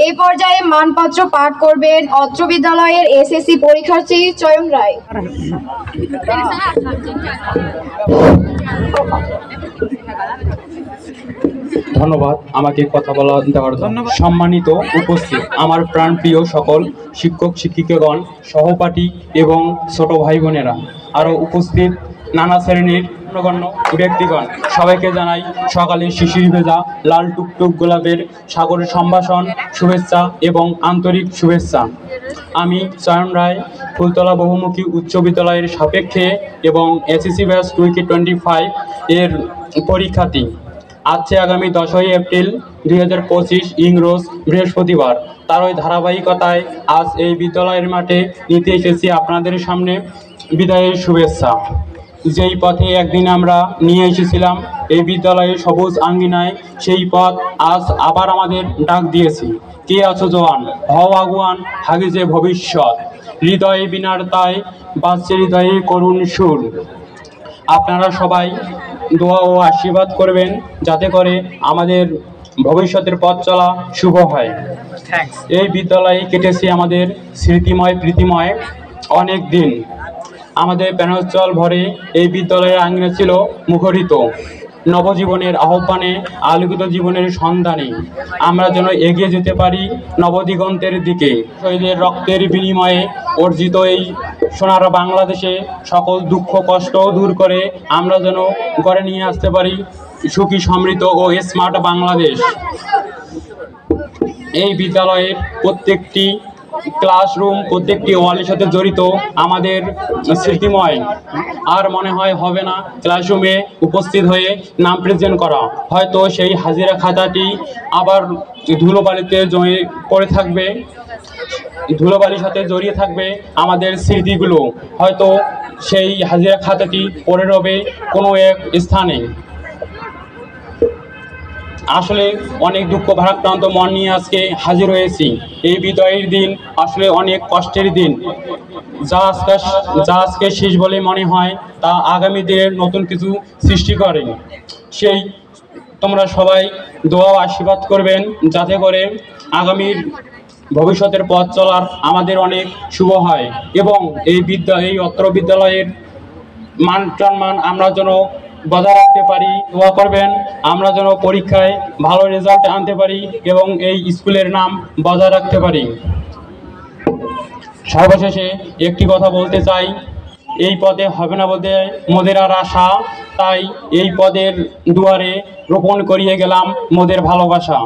এই পর্যায়ে মানপত্র পাঠ করবেন অত্র বিদ্যালয়ের এসএসসি পরীক্ষার্থী চয়ন রায়। ধন্যবাদ আমাকে কথা বলা দেওয়ার জন্য। সম্মানিত উপস্থিত আমার প্রাণপ্রিয় সকল শিক্ষক শিক্ষিকাগণ, সহপাঠী এবং ছোট ভাই বোনেরা, আরও উপস্থিত নানা শ্রেণীর গণ্য ব্যক্তিগণ, সবাইকে জানাই সকালে শিশির ভেজা লাল টুকটুক গোলাপের সাগরের সম্ভাষণ, শুভেচ্ছা এবং আন্তরিক শুভেচ্ছা। আমি চয়ন রায়, ফুলতলা বহুমুখী উচ্চ বিদ্যালয়ের সাপেক্ষে এবং এসএসসি ব্যাচ 2025 এর পরীক্ষার্থী। আজকে আগামী 10ই এপ্রিল 2025 ইংরোজ বৃহস্পতিবার। তার ওই ধারাবাহিকতায় আজ এই বিদ্যালয়ের মাঠে নিতে এসেছি আপনাদের সামনে বিদায়ের শুভেচ্ছা। যেই পথে একদিন আমরা নিয়ে এসেছিলাম এই বিদ্যালয়ের সবুজ আঙ্গিনায়, সেই পথ আজ আবার আমাদের ডাক দিয়েছি। কে আছো জওয়ান, হও আগুয়ান, হাগিজে ভবিষ্যৎ, হৃদয়ে বিনারতায় বাজছে হৃদয়ে করুণ সুর। আপনারা সবাই দোয়া ও আশীর্বাদ করবেন যাতে করে আমাদের ভবিষ্যতের পথ চলা শুভ হয়। এই বিদ্যালয়ে কেটেছে আমাদের স্মৃতিময় প্রীতিময় অনেক দিন। আমাদের প্রাণোজ্জ্বল ভরে এই বিদ্যালয়ের আঙ্গিনা ছিল মুখরিত নবজীবনের আহ্বানে, আলোকিত জীবনের সন্ধানে। আমরা যেন এগিয়ে যেতে পারি নবদিগন্তের দিকে। শহীদের রক্তের বিনিময়ে অর্জিত এই সোনার বাংলাদেশে সকল দুঃখ কষ্ট দূর করে আমরা যেন গড়ে নিয়ে আসতে পারি সুখী, সমৃদ্ধ ও স্মার্ট বাংলাদেশ। এই বিদ্যালয়ের প্রত্যেকটি ক্লাসরুম, প্রত্যেকটি ওয়ালের সাথে জড়িত আমাদের স্মৃতিময়। আর মনে হয় হবে না ক্লাসরুমে উপস্থিত হয়ে নাম প্রেজেন্ট করা। হয়তো সেই হাজিরা খাতাটি আবার ধুলোবালিতে জমে পড়ে থাকবে, ধুলোবালির সাথে জড়িয়ে থাকবে আমাদের স্মৃতিগুলো। হয়তো সেই হাজিরা খাতাটি পড়ে রবে কোনো এক স্থানে। আসলে অনেক দুঃখ ভারাক্রান্ত মন নিয়ে আজকে হাজির হয়েছি। এই বিদায়ের দিন আসলে অনেক কষ্টের দিন। যা আজকে শেষ বলে মনে হয় তা আগামী দিনের নতুন কিছু সৃষ্টি করে। সেই তোমরা সবাই দোয়া ও আশীর্বাদ করবেন যাতে করে আগামীর ভবিষ্যতের পথ চলার আমাদের অনেক শুভ হয় এবং এই অত্র বিদ্যালয়ের মান সম্মান আমরা যেন বজায় রাখতে পারি। দোয়া করবেন আমরা যেন পরীক্ষায় ভালো রেজাল্ট আনতে পারি এবং এই স্কুলের নাম বজায় রাখতে পারি। সর্বশেষে একটি কথা বলতে চাই, এই পদে হবে না বলতে মোদের আর আশা, তাই এই পদের দুয়ারে রোপণ করিয়ে গেলাম মোদের ভালোবাসা।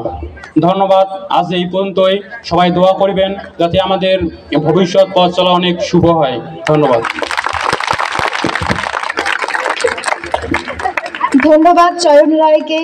ধন্যবাদ। আজ এই পর্যন্তই। সবাই দোয়া করবেন যাতে আমাদের ভবিষ্যৎ পথ চলা অনেক শুভ হয়। ধন্যবাদ। ধন্যবাদ চয়ন রায়কে।